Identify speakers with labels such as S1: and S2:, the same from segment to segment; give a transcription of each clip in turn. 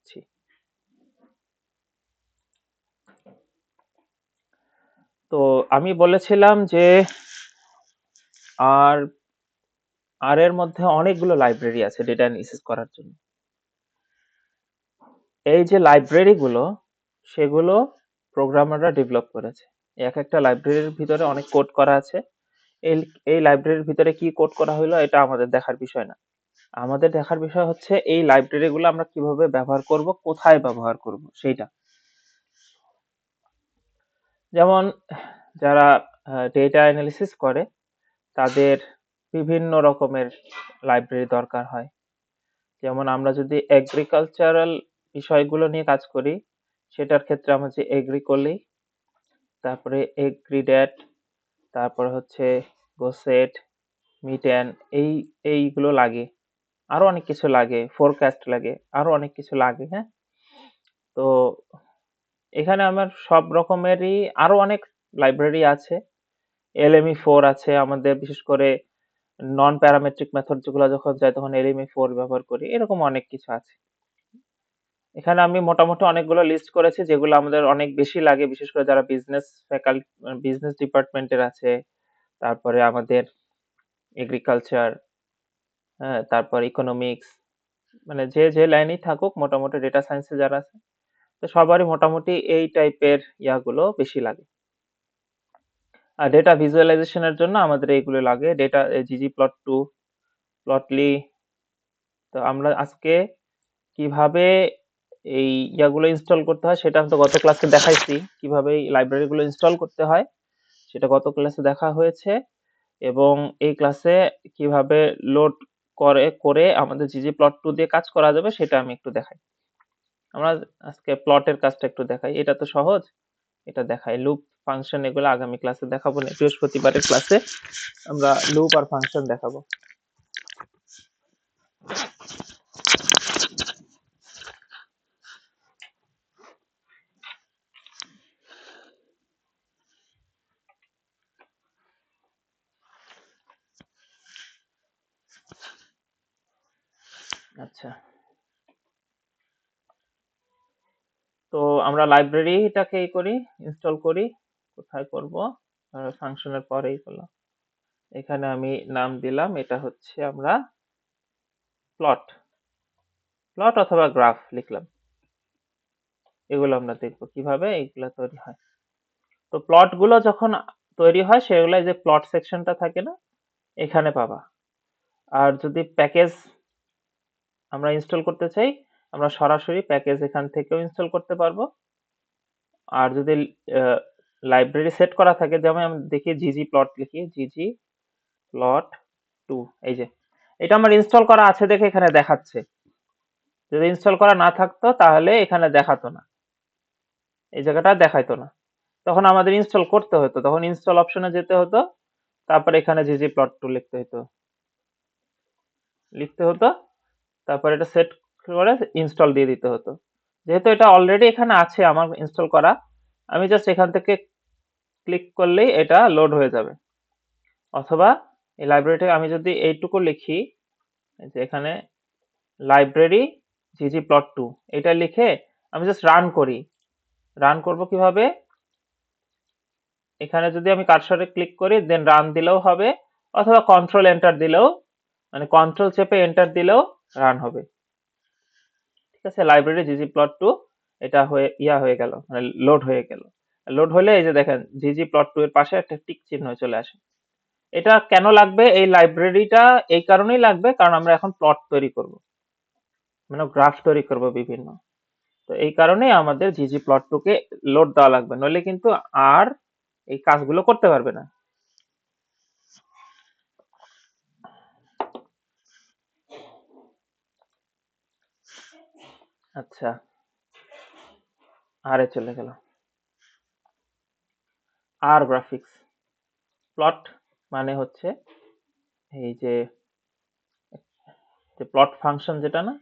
S1: করছি। তো আমি বলেছিলাম যে আর আর এর মধ্যে অনেকগুলো লাইব্রেরি আছে ডেটা অ্যানালিসিস করার জন্য। এই যে লাইব্রেরি গুলো, সেগুলো প্রোগ্রামাররা ডেভেলপ করেছে। এক একটা লাইব্রেরির ভিতরে অনেক কোড করা আছে। এই এই লাইব্রেরির ভিতরে কি কোড করা হলো এটা আমাদের দেখার বিষয় না। আমাদের দেখার বিষয় হচ্ছে এই লাইব্রেরি গুলো আমরা কিভাবে ব্যবহার করব, কোথায় ব্যবহার করব সেইটা। যেমন যারা ডেটা অ্যানালিসিস করে তাদের বিভিন্ন রকমের লাইব্রেরি দরকার হয়। যেমন আমরা যদি এগ্রিকালচারাল বিষয়গুলো নিয়ে কাজ করি, সেটার ক্ষেত্রে আমরা যে এগ্রিকলি, তারপরে এগ্রিডেট, তারপরে হচ্ছে গোসেট, মিটেন, এইগুলো লাগে। আরো অনেক কিছু লাগে, ফোরকাস্ট লাগে, আরো অনেক কিছু লাগে। হ্যাঁ, তো এখানে আমার সব রকমেরই আরো অনেক লাইব্রেরি আছে। LME4 আছে আমাদের, বিশেষ করে নন প্যারামেট্রিক মেথড যেগুলো যখন যায় তখন LME4 ব্যবহার করি। এরকম অনেক কিছু আছে। এখানে আমি মোটামুটি অনেকগুলো লিস্ট করেছি যেগুলো আমাদের অনেক বেশি লাগে, বিশেষ করে যারা বিজনেস ডিপার্টমেন্টের আছে, তারপরে আমাদের এগ্রিকালচার, হ্যাঁ, তারপর ইকোনমিক্স, মানে যে যে লাইনেই থাকুক মোটামুটি ডেটা সায়েন্সে যারা আছে, তো সবারই মোটামুটি এই টাইপের ইয়াগুলো বেশি লাগে। আর ডেটা ভিজুয়ালাইজেশনের জন্য আমাদের এইগুলো লাগে, ডেটা ggplot2, প্লটলি। তো আমরা আজকে কিভাবে এই ইয়াগুলো ইনস্টল করতে হয় সেটা আমি তো গত ক্লাসে দেখাইছি, কিভাবে এই লাইব্রেরিগুলো ইনস্টল করতে হয় সেটা গত ক্লাসে দেখা হয়েছে। এবং এই ক্লাসে কিভাবে লোড করে আমাদের ggplot2 দিয়ে কাজ করা যাবে সেটা আমি একটু দেখাই। আমরা আজকে প্লটের কাজটা একটু দেখাই, এটা তো সহজ, এটা দেখাই। লুপ, ফাংশন, এগুলো আগামী ক্লাসে দেখাবো না, বৃহস্পতিবারের ক্লাসে আমরা লুপ আর ফাংশন দেখাবো। আচ্ছা, তো আমরা লাইব্রেরিটাকে করি, ইনস্টল করি। কোথায় করব? ফাংশনের পরেই করলাম। এখানে আমি নাম দিলাম, এটা হচ্ছে আমরা প্লট প্লট অথবা গ্রাফ লিখলাম। এগুলো আমরা দেখবো কিভাবে এইগুলো তৈরি হয়। তো প্লট গুলো যখন তৈরি হয় সেগুলো এই যে প্লট সেকশনটা থাকে না, এখানে পাবা। আর যদি প্যাকেজ আমরা ইনস্টল করতে চাই, আমরা সরাসরি প্যাকেজ এখান থেকেও ইনস্টল করতে পারবো। আর যদি লাইব্রেরি সেট করা থাকে, যেমন আমি দেখি ggplot লিখি, ggplot2, এই যে এটা আমার ইনস্টল করা আছে দেখে এখানে দেখাচ্ছে। যদি ইনস্টল করা না থাকতো তাহলে এখানে দেখাতো না, এই জায়গাটা দেখাইতো না। তখন আমাদের ইনস্টল করতে হতো, তখন ইনস্টল অপশনে যেতে হতো, তারপর এখানে ggplot2 লিখতে হতো, তারপর এটা সেট করে ইনস্টল দিয়ে দিতে হতো। যেহেতু এটা অলরেডি এখানে আছে আমার ইনস্টল করা, আমি জাস্ট এখান থেকে ক্লিক করলেই এটা লোড হয়ে যাবে। অথবা এই লাইব্রেরিটা আমি যদি এইটুকু লিখি, যে এখানে লাইব্রেরি ggplot2, এটা লিখে আমি জাস্ট রান করব কিভাবে? এখানে যদি আমি কার্সরে ক্লিক করি দেন রান দিলেও হবে, অথবা কন্ট্রোল এন্টার দিলেও, মানে কন্ট্রোল চেপে এন্টার দিলেও রান হবে। ঠিক আছে, লাইব্রেরি ggplot2 এটা হয়ে গেল, মানে লোড হয়ে গেল। লোড হলে এই যে দেখেন ggplot2 এর পাশে একটা টিক চিহ্ন চলে আসে। এটা কেন লাগবে? এই লাইব্রেরিটা এই কারণেই লাগবে কারণ আমরা এখন প্লট তৈরি করব, মানে গ্রাফ তৈরি করব বিভিন্ন। তো এই কারণেই আমাদের ggplot2 কে লোড দেওয়া লাগবে, নইলে কিন্তু আর এই কাজগুলো করতে পারবে না। আচ্ছা, আরে চলে গেল। আর গ্রাফিক্স, প্লট মানে হচ্ছে এই যে প্লট ফাংশন, যেটা না,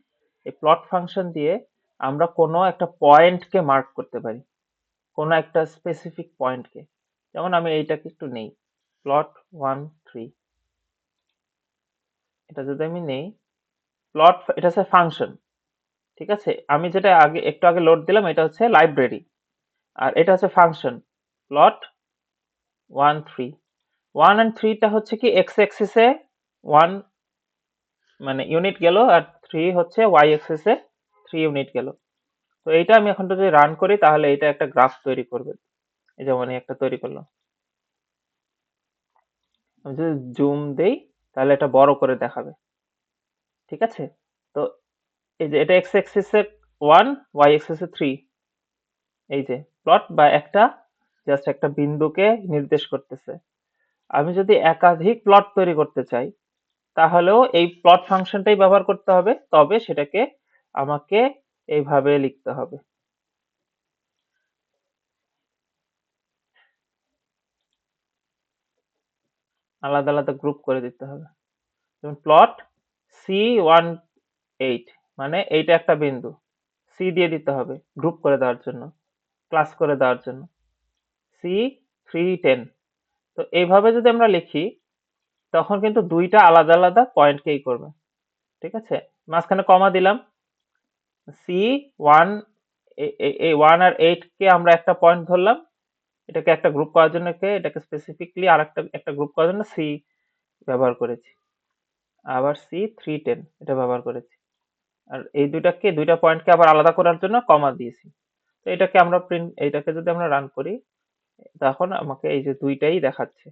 S1: এই প্লট ফাংশন দিয়ে আমরা কোনো একটা পয়েন্টকে মার্ক করতে পারি, কোনো একটা স্পেসিফিক পয়েন্টকে। যেমন আমি এইটাকে একটু নেই, plot1 3, এটা যদি আমি নেই, এটা হচ্ছে ফাংশন। ঠিক আছে? আমি যেটা একটু আগে লোড দিলাম এটা হচ্ছে লাইব্রেরি, আর এটা হচ্ছে ফাংশন প্লট 1 3। 1 and 3 টা হচ্ছে কি এক্স অ্যাক্সিসে 1 মানে ইউনিট গেল, আর 3 হচ্ছে ওয়াই অ্যাক্সিসে 3 ইউনিট গেল। তো এইটা আমি এখন যদি রান করি তাহলে এটা একটা গ্রাফ তৈরি করবে। এই যেমন এই একটা তৈরি করলাম। আমি যদি জুম দেই তাহলে এটা বড় করে দেখাবে। ঠিক আছে? তো এই যে এটা এক্স অ্যাক্সিসে 1, ওয়াই অ্যাক্সিসে 3। এই যে প্লট বা একটা জাস্ট একটা বিন্দুকে নির্দেশ করতেছে। আমি যদি একাধিক প্লট তৈরি করতে চাই তাহলেও এই প্লট ফাংশনটাই ব্যবহার করতে হবে, তবে সেটাকে আমাকে এইভাবে লিখতে হবে। আলাদা আলাদা গ্রুপ করে দিতে হবে। যেমন প্লট C18 মানে এইটা একটা বিন্দু, সি দিয়ে দিতে হবে গ্রুপ করে দেওয়ার জন্য, ক্লাস করে দেওয়ার জন্য। C310। তো এইভাবে যদি আমরা লিখি তখন কিন্তু দুইটা আলাদা আলাদা পয়েন্টকেই করবে। ঠিক আছে? মাঝখানে কমা দিলাম। C1 এই 1 আর 8 কে আমরা একটা পয়েন্ট ধরলাম, এটাকে একটা গ্রুপ করার জন্য এটাকে স্পেসিফিকলি আর একটা গ্রুপ করার জন্য সি ব্যবহার করেছি। আবার C310 এটা ব্যবহার করেছি। আর এই দুইটা পয়েন্টকে আবার আলাদা করার জন্য কমা দিয়েছি। তো এইটাকে যদি আমরা রান করি তখন আমাকে এই যে দুইটাই দেখাচ্ছে,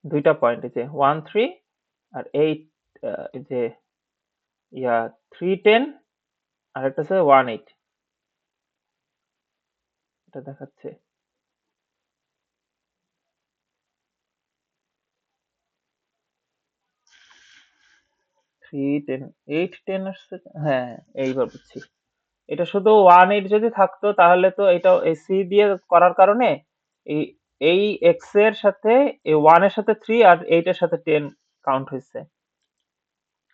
S1: দুইটা পয়েন্ট, এই যে 1 3 আর 8, এই যে 310 আর একটা হচ্ছে 1 8, এটা দেখাচ্ছে। 310 810 আসছে, হ্যাঁ এইবার বুঝছি। এটা শুধু 1 8 যদি থাকতো তাহলে তো এটা এই সি দিয়ে করার কারণে এই এই এক্স এর সাথে এই 1 এর সাথে 3 আর 8 এর সাথে 10 কাউন্ট হয়েছে।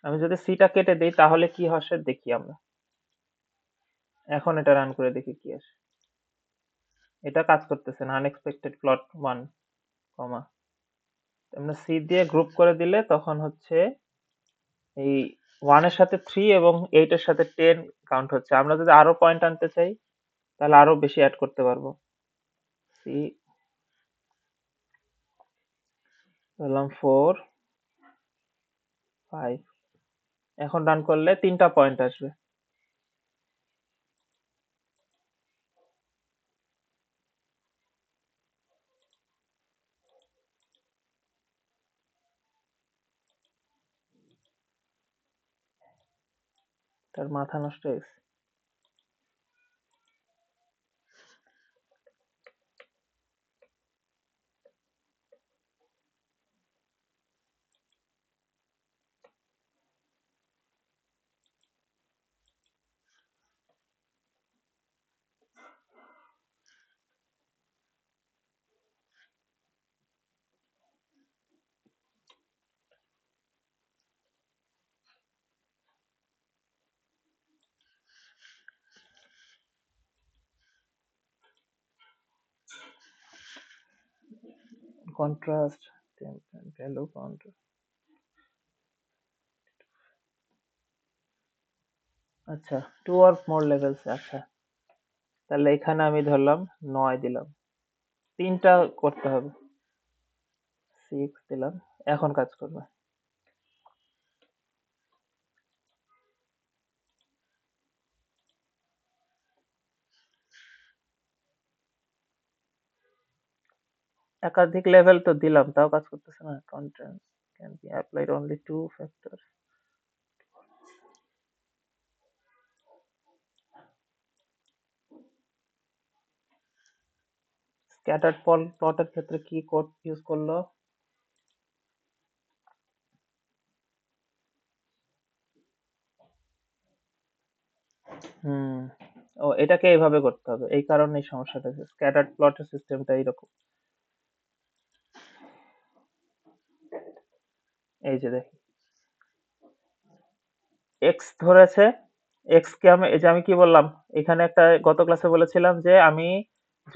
S1: আমি যদি সিটা কেটে দেই তাহলে কি আসে দেখি আমরা। এখন এটা রান করে দেখি কি আসে। এটা কাজ করতেছে না, আনএক্সপেক্টেড প্লট 1 কমা। আমরা সি দিয়ে গ্রুপ করে দিলে তখন হচ্ছে এই 1 এর সাথে 3 এবং 8 এর সাথে 10 কাউন্ট হচ্ছে। আমরা যদি আরো পয়েন্ট আনতে চাই তাহলে আরো বেশি অ্যাড করতে পারবো। সি ধরলাম 4 5। এখন রান করলে 3টা পয়েন্ট আসবে। তার মাথা নষ্ট হয়ে গেছে। কন্ট্রাস্ট ভ্যালু কন্ট্রাস্ট, আচ্ছা 2 or more levels, আচ্ছা তাহলে এখানে আমি ধরলাম 9 দিলাম, 3টা করতে হবে, 6 দিলাম, এখন কাজ করবে। একাধিক লেভেল তো দিলাম তাও কাজ করতেছে না। Content can be applied only to factor. Scattered প্লটের ক্ষেত্রে কি কোড ইউজ করলো? হুম, ও এটাকে এইভাবে করতে হবে, এই কারণেই সমস্যাটা হচ্ছে। স্ক্যাটার্ড প্লটের সিস্টেমটা এইরকম। এই যে দেখি এক্স ধরেছে, এক্স কে এই যে আমি কি বললাম এখানে একটা গত ক্লাসে বলেছিলাম যে আমি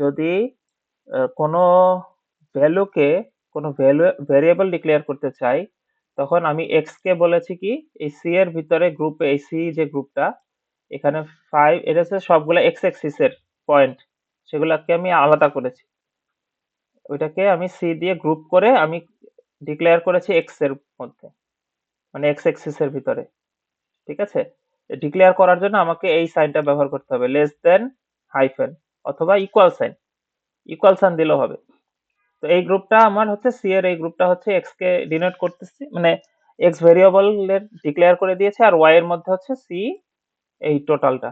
S1: যদি কোনো ভ্যালুকে কোনো ভ্যারিয়েবল ডিক্লেয়ার করতে চাই তখন আমি এক্স কে বলেছি কি এই সি এর ভিতরে গ্রুপে এই সি যে গ্রুপটা এখানে 5 এটা হচ্ছে সবগুলা এক্স এক্সিসের পয়েন্ট, সেগুলাকে আমি আলাদা করেছি। ওইটাকে আমি সি দিয়ে গ্রুপ করে আমি ডিক্লেয়ার করেছি এক্স এর মধ্যে, মানে এক্স এক্সিস এর ভিতরে। ঠিক আছে, ডিক্লেয়ার করার জন্য আমাকে এই সাইনটা ব্যবহার করতে হবে, লেস দেন হাইফেন অথবা ইকুয়াল সাইন, ইকুয়াল সাইন দিলেও হবে। তো এই গ্রুপটা আমার হচ্ছে সি এর, এই গ্রুপটা হচ্ছে এক্স কে ডিনোট করতেছি, মানে এক্স ভেরিয়েবল এর ডিক্লেয়ার করে দিয়েছে, আর ওয়াই এর মধ্যে হচ্ছে সি এই টোটালটা,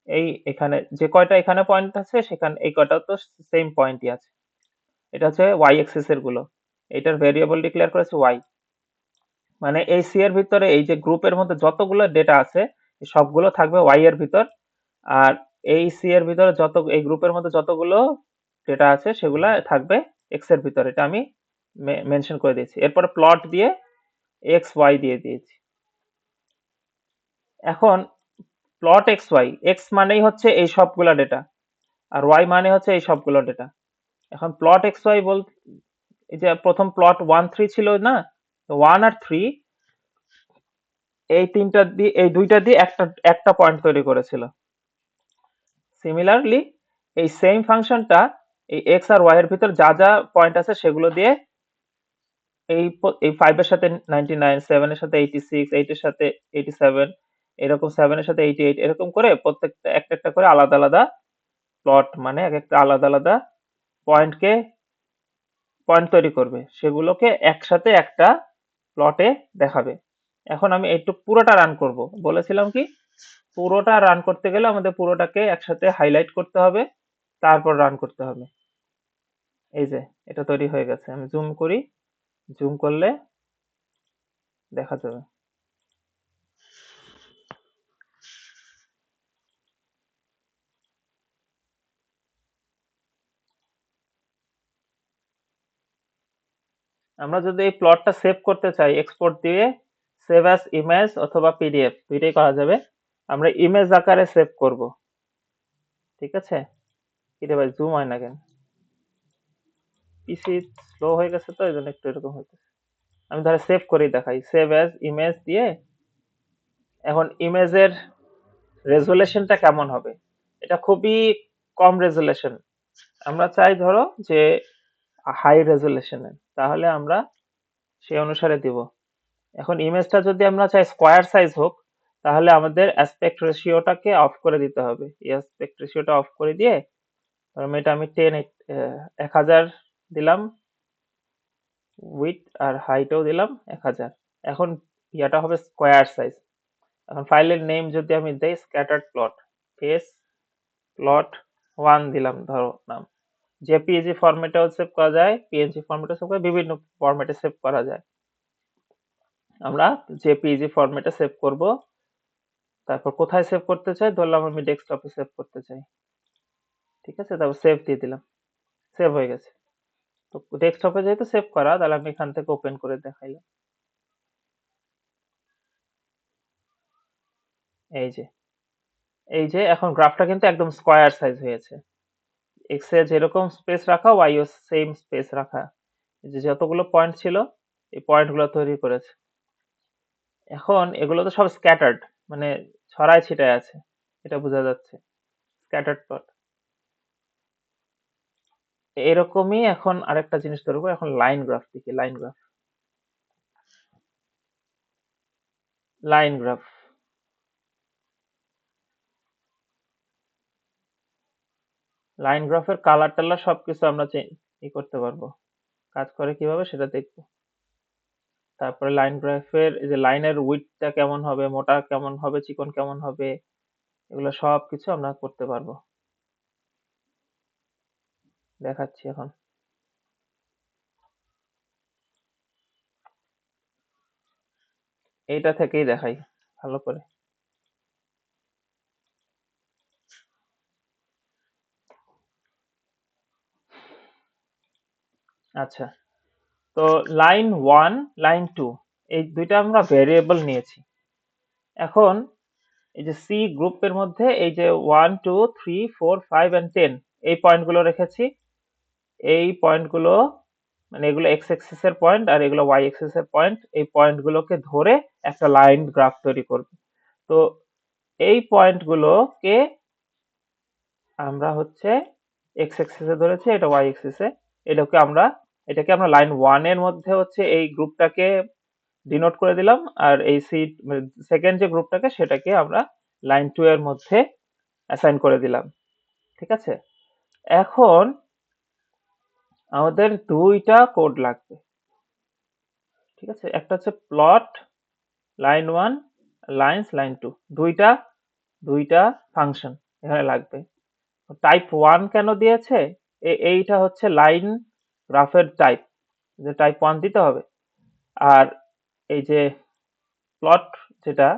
S1: এই এখানে যে কয়টা এখানে পয়েন্ট আছে সেখানে এই কয়টা তো সেম পয়েন্টই আছে। এটা হচ্ছে ওয়াই এক্সিস এর গুলো, এটার ভেরিয়েবল ডিক্লেয়ার করেছে ওয়াই। মানে এই সি এর ভিতরে এই যে গ্রুপের মধ্যে যতগুলো ডেটা আছে সবগুলো থাকবে ওয়াই এর ভিতর, আর এই সি এর ভিতরে যত এই গ্রুপের মধ্যে যতগুলো ডেটা আছে সেগুলা থাকবে এক্স এর ভিতর, এটা আমি মেনশন করে দিয়েছি। এরপরে প্লট দিয়ে এক্স ওয়াই দিয়ে দিয়েছি। এখন প্লট এক্স ওয়াই, এক্স মানেই হচ্ছে এই সবগুলা ডেটা আর ওয়াই মানে হচ্ছে এই সবগুলো ডেটা। এখন প্লট এক্স ওয়াই বল, এই যে প্রথম প্লট 1 3 ছিল না, তো 1 আর 3 এই তিনটা দিয়ে এই দুইটা দিয়ে একটা একটা পয়েন্ট তৈরি করেছিল। সিমিলারলি এই সেম ফাংশনটা এই এক্স আর ওয়াই এর ভিতর যা যা পয়েন্ট আছে সেগুলো দিয়ে এই 5 এর সাথে 99, 7 এর সাথে 86, 8 এর সাথে 87, এরকম 7 এর সাথে 88, এরকম করে প্রত্যেকটা একটা একটা করে আলাদা আলাদা প্লট, মানে এক একটা আলাদা আলাদা পয়েন্টকে পয়েন্ট তৈরি করবে, সেগুলোকে একসাথে একটা প্লটে দেখাবে। এখন আমি একটু পুরোটা রান করব, বলেছিলাম কি পুরোটা রান করতে গেলে আমাদের পুরোটাকে একসাথে হাইলাইট করতে হবে, তারপর রান করতে হবে। এই যে এটা তৈরি হয়ে গেছে, আমি জুম করি, জুম করলে দেখা যাবে। আমরা যদি এই প্লটটা সেভ করতে চাই এক্সপোর্ট দিয়ে সেভ অ্যাজ ইমেজ অথবা পিডিএফ দুইটাই করা যাবে, আমরা ইমেজ আকারে সেভ করব। ঠিক আছে, কিরে ভাই জুম হয় না কেন? পিসি স্লো হয়ে গেছে তো এই জন্য একটু এরকম হচ্ছে। আমি ধরে সেভ করেই দেখাই, সেভ অ্যাজ ইমেজ দিয়ে। এখন ইমেজের রেজুলেশনটা কেমন হবে, এটা খুবই কম রেজুলেশন, আমরা চাই ধরো যে হাই রেজুলেশনের, তাহলে আমরা সেই অনুসারে দিব। এখন ইমেজটা যদি আমরা চাই স্কোয়ার সাইজ হোক, তাহলে আমাদের অ্যাসপেক্ট রেশিওটাকে অফ করে দিতে হবে। এই অ্যাসপেক্ট রেশিওটা অফ করে দিয়ে এটা আমি 1000 দিলাম, উইথ আর হাইটও দিলাম 1000। এখন ইয়াটা হবে স্কোয়ার সাইজ। এখন ফাইলের নেম যদি আমি দেই স্ক্যাটার্ড প্লট, এস প্লট 1 দিলাম ধরো নাম। জেপিইজি ফরম্যাটেও সেভ করা যায়, পিএনজি ফরম্যাটে সেভ করা, বিভিন্ন ফরম্যাটে সেভ করা যায়। আমরা জেপিইজি ফরম্যাটে সেভ করব। তারপর কোথায় সেভ করতে চাই, ধরলাম আমি ডেস্কটপে সেভ করতে চাই। ঠিক আছে, তারপর সেভ দিয়ে দিলাম, সেভ হয়ে গেছে। তো ডেস্কটপে যেহেতু সেভ করা, তাহলে আমি এখান থেকে ওপেন করে দেখাইলাম। এই যে এখন গ্রাফটা কিন্তু একদম স্কোয়ার সাইজ হয়েছে। এক্স এ যেরকম স্পেস রাখা ওয়াই ও সেম স্পেস রাখা, এই যে যতগুলো পয়েন্ট ছিল এই পয়েন্টগুলো তৈরি করেছে। এখন এগুলো তো সব স্ক্যাটার্ড, মানে ছড়ায় ছিটায় আছে, এটা বোঝা যাচ্ছে স্ক্যাটার্ড প্লট। এরকমই এখন আরেকটা জিনিস ধরবো, এখন লাইন গ্রাফ দেখি, line graph, line graph. Line গ্রাফের কালার টালার সবকিছু আমরা করতে পারবো, কাজ করে কিভাবে সেটা দেখবো। তারপরে লাইন গ্রাফের এই যে লাইনের উইডথটা কেমন হবে, মোটা কেমন হবে, চিকন কেমন হবে, এগুলো সব কিছু আমরা করতে পারবো। দেখাচ্ছি এখন। এইটা থেকেই দেখাই ভালো করে। আচ্ছা, তো লাইন 1 লাইন 2 এই দুইটা আমরা ভেরিয়েবল নিয়েছি। এখন এই যে সি গ্রুপের মধ্যে এই যে 1 2 3 4 5 and 10 এই পয়েন্টগুলো রেখেছি। এই পয়েন্টগুলো মানে এগুলো এক্স অ্যাক্সিস এর পয়েন্ট আর এগুলো ওয়াই অ্যাক্সিস এর পয়েন্ট, এই পয়েন্ট গুলোকে ধরে একটা লাইন গ্রাফ তৈরি করবে। তো এই পয়েন্ট গুলোকে আমরা হচ্ছে এক্স অ্যাক্সিসে ধরেছি, এটা ওয়াই অ্যাক্সিসে। এটাকে আমরা লাইন 1 এর মধ্যে হচ্ছে এই গ্রুপটাকে ডিনোট করে দিলাম, আর এই সেকেন্ড যে গ্রুপটাকে সেটাকে আমরা লাইন 2 এর মধ্যে অ্যাসাইন করে দিলাম। ঠিক আছে, এখন আমাদের দুইটা কোড লাগবে। ঠিক আছে, একটা হচ্ছে প্লট লাইন 1, লাইনস লাইন 2, দুইটা দুইটা ফাংশন এখানে লাগবে। টাইপ 1 কেন দিয়েছে? এইটা হচ্ছে লাইন গ্রাফের টাইপ, যে টাইপ 1 দিতে হবে। আর এই যে প্লট, যেটা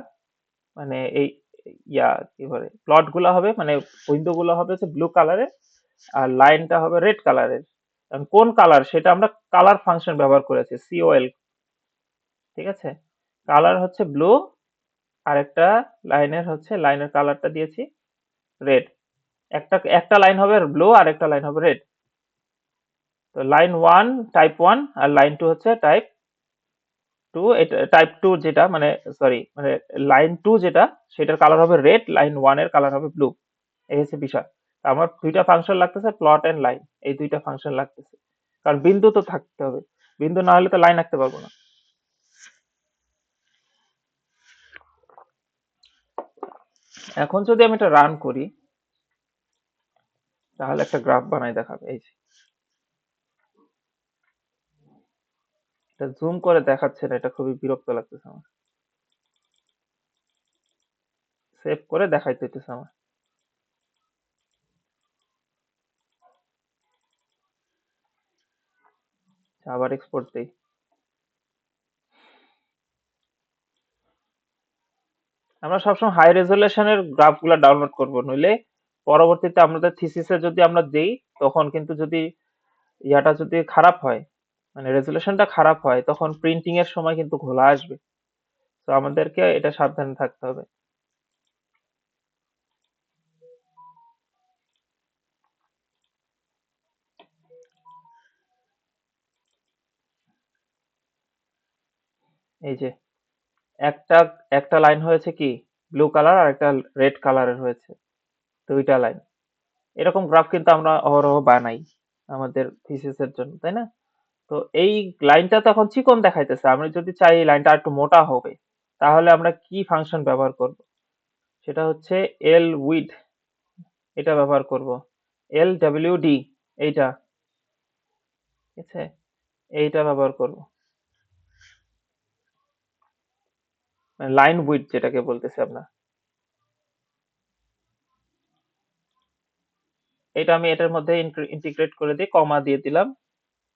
S1: মানে এই কি বলে, প্লট গুলো হবে মানে উইন্ডো গুলো হবে হচ্ছে ব্লু কালারের, আর লাইনটা হবে রেড কালারের। কোন কালার সেটা আমরা কালার ফাংশন ব্যবহার করেছি, সিওএল। ঠিক আছে, কালার হচ্ছে ব্লু, আর একটা লাইনের কালারটা দিয়েছি রেড। একটা একটা লাইন হবে ব্লু আর একটা লাইন হবে রেড। তো লাইন 1 টাইপ 1 আর লাইন 2 হচ্ছে টাইপ 2। এটা টাইপ 2 যেটা মানে সরি মানে লাইন 2 যেটা, সেটার কালার হবে রেড, লাইন 1 এর কালার হবে ব্লু। এই হচ্ছে বিষয়। তো আমার দুইটা ফাংশন লাগতেছে, প্লট এন্ড লাইন, এই দুইটা ফাংশন লাগতেছে। কারণ বিন্দু তো থাকতে হবে, বিন্দু না হলে তো লাইন আঁকতে পারবো না। এখন যদি আমি এটা রান করি তাহলে একটা গ্রাফ বানাই দেখাবে। এই যে এটা জুম করে দেখাচ্ছে না, এটা খুবই বিরক্ত লাগতেছে আমার। সেভ করে দেখাইতে হইতেছে আমার। আবার এক্সপোর্ট দেই। আমরা সবসময় হাই রেজলিউশনের গ্রাফগুলো ডাউনলোড করব, নইলে পরবর্তীতে আমাদের থিসিসে যদি আমরা দেই, তখন কিন্তু যদি যদি খারাপ হয়, মানে রেজলিউশনটা খারাপ হয়, তখন প্রিন্টিং এর সময় কিন্তু ঘোলা আসবে। তো আমাদেরকে এটা সাবধানে থাকতে হবে। এই যে একটা একটা লাইন হয়েছে কি ব্লু কালার, আর একটা রেড কালারের হয়েছে, দুইটা লাইন। এরকম গ্রাফ কিন্তু আমরা অহরহ বানাই আমাদের থিসিসের জন্য, তাই না? তো এই লাইনটা তো এখন চিকন দেখাইতেছে, আমরা যদি চাই এই লাইনটা একটু মোটা হবে, তাহলে আমরা কি ফাংশন ব্যবহার করব? সেটা হচ্ছে এল উইড, এটা ব্যবহার করব। এল ডাব্লিউ ডি, এইটা, ঠিক আছে, এইটা ব্যবহার করব। মানে লাইন উইড যেটাকে বলতেছি আমরা, এটা আমি এটার মধ্যে ইন্টিগ্রেট করে দিই, কমা দিয়ে দিলাম,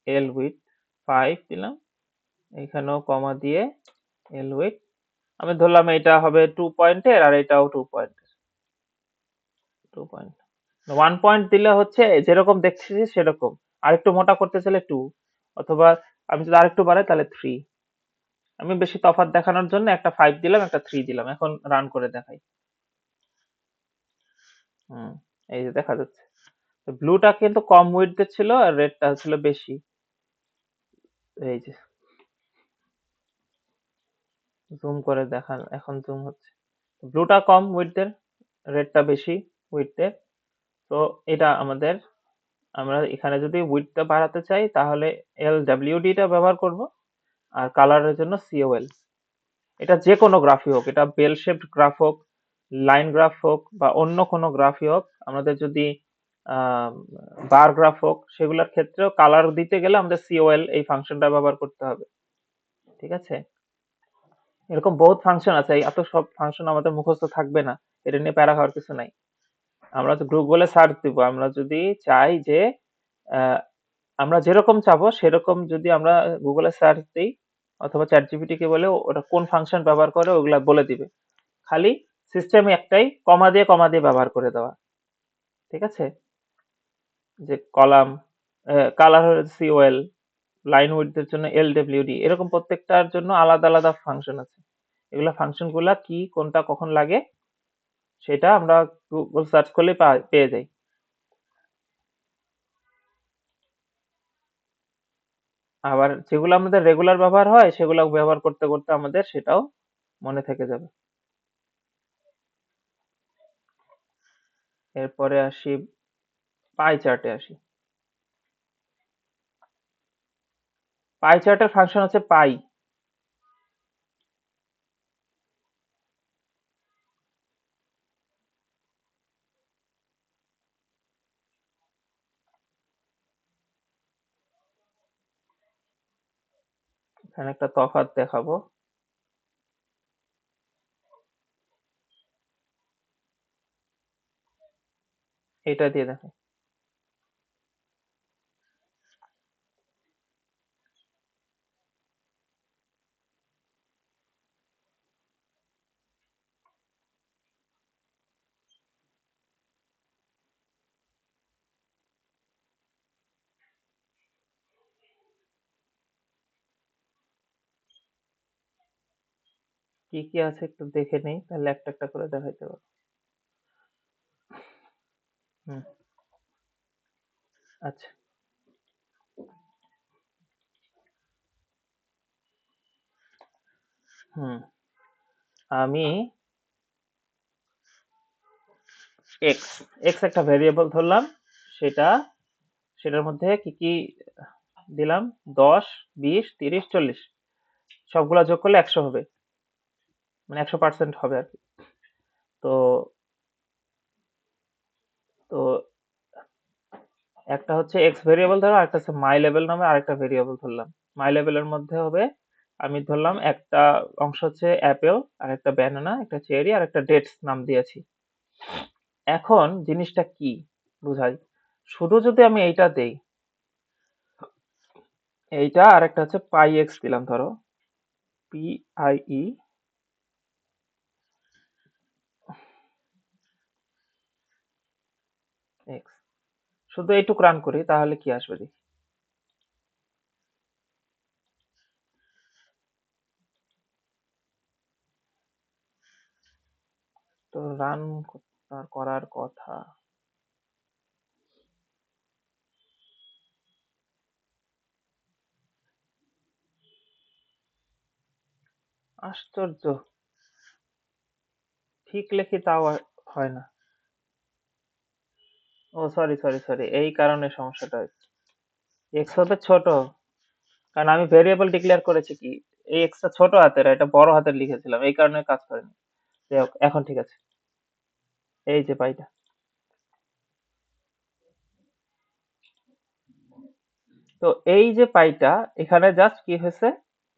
S1: এল উইড 5 দিলাম, এখানেও কমা দিয়ে এল উইড, আমি ধরলাম এটা হবে 2 পয়েন্টের আর এটাও 2 পয়েন্টের। 2 পয়েন্ট 1 পয়েন্ট দিলে হচ্ছে যেরকম দেখছি সেরকম, আরেকটু মোটা করতে চাইলে 2, অথবা আমি যদি আরেকটু বাড়াই তাহলে 3। আমি বেশি তফাৎ দেখানোর জন্য একটা 5 দিলাম, একটা 3 দিলাম। এখন রান করে দেখাই। হুম, এই যে দেখা যাচ্ছে। তো ব্লুটা কিন্তু কম উইডথ ছিল আর রেডটা ছিল বেশি। এই যে জুম করে দেখান, এখন জুম হচ্ছে। ব্লুটা কম উইডথের, রেডটা বেশি উইডথের। তো এটা আমরা এখানে যদি উইডথটা বাড়াতে চাই তাহলে এল ডাব্লিউ ডি টা ব্যবহার করব, আর কালারের জন্য সিওএল। এটা যে কোনো গ্রাফই হোক, এটা বেল শেপড গ্রাফ হোক, লাইন গ্রাফ হোক, বা অন্য কোনো গ্রাফই হোক, আমাদের যদি বার গ্রাফ হোক, সেগুলোর ক্ষেত্রেও কালার দিতে গেলে আমাদের সিওএল এই ফাংশনটা ব্যবহার করতে হবে। ঠিক আছে, এরকম বহুত ফাংশন আছে, এত সব ফাংশন আমাদের মুখস্থ থাকবে না, এটা নিয়ে প্যারা খাওয়ার কিছু নাই। আমরা তো গুগলে সার্চ দিব, আমরা যদি চাই যে আহ, আমরা যেরকম চাবো সেরকম যদি আমরা গুগলে সার্চ দিই, অথবা চ্যাট জিপিটি কে বলে ওটা কোন ফাংশন ব্যবহার করে ওগুলা বলে দিবে। খালি সিস্টেম একটাই, কমা দিয়ে ব্যবহার করে দেওয়া। ঠিক আছে, যে কলাম, কালার হলে সিওএল, লাইন উইডথের জন্য এল ডাব্লিউ ডি, এরকম প্রত্যেকটার জন্য আলাদা আলাদা ফাংশন আছে। এগুলা ফাংশন গুলা কি, কোনটা কখন লাগে, সেটা আমরা গুগল সার্চ করলে পেয়ে যাই। আবার যেগুলো আমাদের রেগুলার ব্যবহার হয় সেগুলো ব্যবহার করতে করতে আমাদের সেটাও মনে থেকে যাবে। এরপরে আসি, পাই চার্টে আসি। পাই চার্টের ফাংশন হচ্ছে পাই। এখানে একটা তফাৎ দেখাবো। এটা দিয়ে দেখো। কি কি আছে একটু দেখে নেই, তাহলে একটা একটা করে দেখাইতে পারবো। হুম। আচ্ছা। হুম। আমি এক্স এক্স একটা ভেরিয়েবল ধরলাম। সেটা সেটার মধ্যে কি কি দিলাম? 10, 20, 30, 40 সবগুলা যোগ করলে 100 হবে, মানে 100% হবে আর কি। তো তো একটা হচ্ছে এক্স ভেরিয়েবল ধরো, আরেকটা হচ্ছে মাই লেভেল নামে আরেকটা ভেরিয়েবল ধরলাম। মাই লেভেলের মধ্যে হবে, আমি ধরলাম একটা অংশ হচ্ছে অ্যাপেল, আর একটা ব্যানানা, একটা চেরি, আর একটা ডেটস নাম দিয়েছি। এখন জিনিসটা কি বুঝাই, শুধু যদি আমি এইটা দেই, এইটা আর একটা হচ্ছে পাই এক্স দিলাম ধরো, PIE এক্স, শুধু এইটুক রান করি তাহলে কি আসবে দেখি। তো রান করার কথা। আশ্চর্য, ঠিক লেখি তাও হয় না। ও সরি সরি সরি, এই কারণে সমস্যাটা হচ্ছে। এক্স হবে ছোট, কারণ আমি ভেরিয়েবল ডিক্লেয়ার করেছি কি, এই এক্সটা ছোট হাতের, এটা বড় হাতের লিখেছিলাম, এই কারণে কাজ করেনি। যাই হোক, এখন ঠিক আছে। এই যে পাইটা, তো এই যে পাইটা, এখানে জাস্ট কি হয়েছে,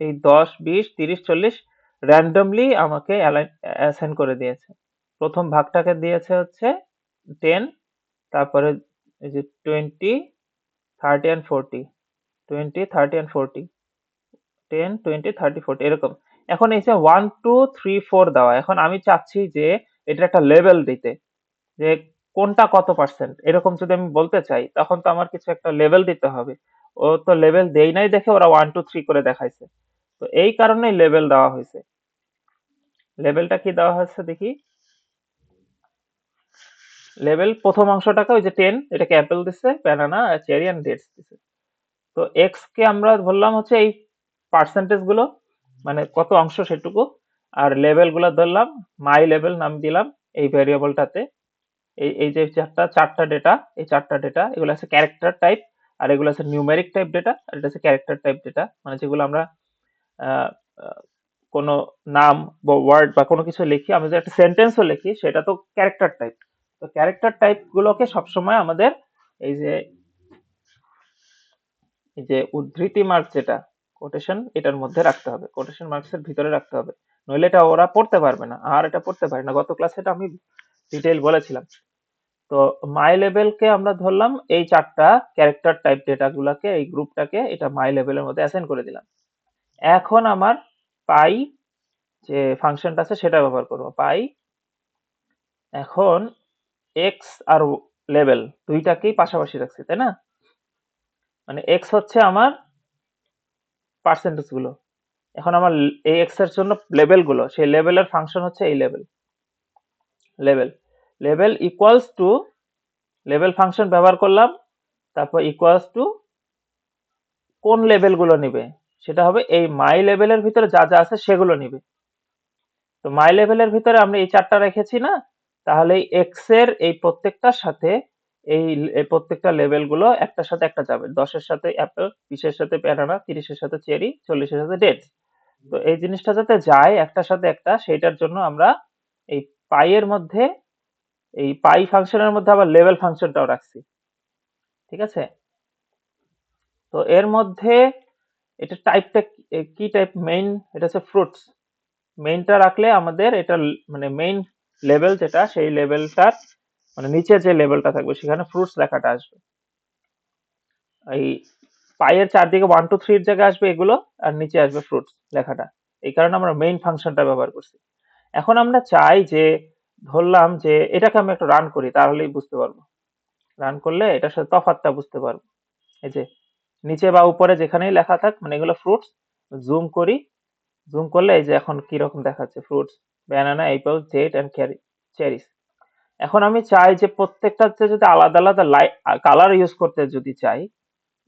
S1: এই 10, 20, 30, 40 র্যান্ডমলি আমাকে অ্যাসাইন করে দিয়েছে। প্রথম ভাগটাকে দিয়েছে হচ্ছে 10, তারপরে এই যে 20, 30 and 40, 20, 30 and 40, 10, 20, 30, 40 এরকম। এখন এই যে 1, 2, 3, 4 দেওয়া, এখন আমি চাচ্ছি যে এটা একটা লেভেল দিতে, যে কোনটা কত পার্সেন্ট, এরকম যদি আমি বলতে চাই তখন তো আমার কিছু একটা লেভেল দিতে হবে। ও তো লেভেল দেই নাই দেখে ওরা 1, 2, 3 করে দেখাইছে। তো এই কারণেই লেভেল দেওয়া হয়েছে। লেভেলটা কি দেওয়া হয়েছে দেখি। লেভেল প্রথম অংশটাকে ওই যে 10, এটাকে অ্যাপেল দিচ্ছে, ব্যানানা, চেরি এন্ড ডেটস দিচ্ছে। তো এক্স কে আমরা ধরলাম হচ্ছে এই পার্সেন্টেজ গুলো, মানে কত অংশ সেটুকু। আর লেভেল গুলো ধরলাম, মাই লেভেল নাম দিলাম এই ভেরিয়েবলটাতে। এই এই যে চারটা ডেটা, এই চারটা ডেটা এগুলো আছে ক্যারেক্টার টাইপ, আর এগুলো আছে নিউমেরিক টাইপ ডেটা, আর এটা আছে ক্যারেক্টার টাইপ ডেটা, মানে যেগুলো আমরা আহ, আহ, কোনো নাম বা ওয়ার্ড বা কোনো কিছু লিখি, আমরা যে একটা সেন্টেন্সও লিখি সেটা তো ক্যারেক্টার টাইপ। তো ক্যারেক্টার টাইপ গুলোকে সবসময় আমাদের এই যে এই যে উদ্ধৃতি মার্ক যেটা, কোটেশন, এটার মধ্যে রাখতে হবে, কোটেশন মার্কস এর ভিতরে রাখতে হবে, নইলে এটা ওরা পড়তে পারবে না, আর এটা পড়তে পারে না। গত ক্লাসে এটা আমি ডিটেইল বলেছিলাম। তো মাই লেভেলকে আমরা ধরলাম এই চারটা ক্যারেক্টার টাইপ ডেটা গুলাকে, এই গ্রুপটাকে এটা মাই লেভেলের মধ্যে অ্যাসাইন করে দিলাম। এখন আমার পাই যে ফাংশনটা আছে সেটা ব্যবহার করবো, পাই। এখন এক্স আর লেভেল দুইটাকেই পাশাপাশি রাখছি, তাই না? মানে এক্স হচ্ছে আমার পার্সেন্টেজ গুলো, এখন আমার এই এক্স এর জন্য লেভেল গুলো, সেই লেভেলের ফাংশন হচ্ছে এই level. Level level equals to, level function ব্যবহার করলাম, তারপর ইকুয়ালস টু কোন লেভেলগুলো নিবে, সেটা হবে এই মাই লেভেলের ভিতরে যা যা আছে সেগুলো নিবে। তো মাই লেভেলের ভিতরে আমরা এই 4টা রেখেছি না, তাহলে এই এক্স এর এই প্রত্যেকটার সাথে এই প্রত্যেকটা লেভেল গুলো একটার সাথে একটা যাবে। 10-এর সাথে অ্যাপেল, 20-এর সাথে ব্যানানা, 30-এর সাথে চেরি, 40-এর সাথে ডেটস। তো এই জিনিসটা যাতে যায় একটার সাথে একটা, সেইটার জন্য আমরা এই পাই এর মধ্যে, এই পাই ফাংশনের মধ্যে আবার লেভেল ফাংশনটাও রাখছি। ঠিক আছে? তো এর মধ্যে এটা টাইপটা কি টাইপ, মেইন, এটা হচ্ছে ফ্রুটস। মেইনটা রাখলে আমাদের এটা মানে মেইন লেভেল যেটা, সেই লেভেলটার মানে নিচে যে লেভেলটা থাকবে সেখানে ফ্রুটস লেখাটা আসবে। এই পায়ের চারদিকে 1 2 3 জায়গায় আসবে এগুলো, আর নিচে আসবে ফ্রুটস লেখাটা। এই কারণে আমরা মেইন ফাংশনটা ব্যবহার করছি। এখন আমরা চাই যে, ধরলাম যে এটাকে আমি একটু রান করি, তাহলেই বুঝতে পারবো। রান করলে এটার সাথে তফাৎটা বুঝতে পারবো। এই যে নিচে বা উপরে যেখানেই লেখা থাক, মানে এগুলো ফ্রুটস, জুম করি। জুম করলে এই যে এখন কি রকম দেখাচ্ছে, fruits, banana, apple, date and cherries. এখন আমি চাই যে প্রত্যেকটাতে যদি আলাদা আলাদা কালার ইউজ করতে যদি চাই,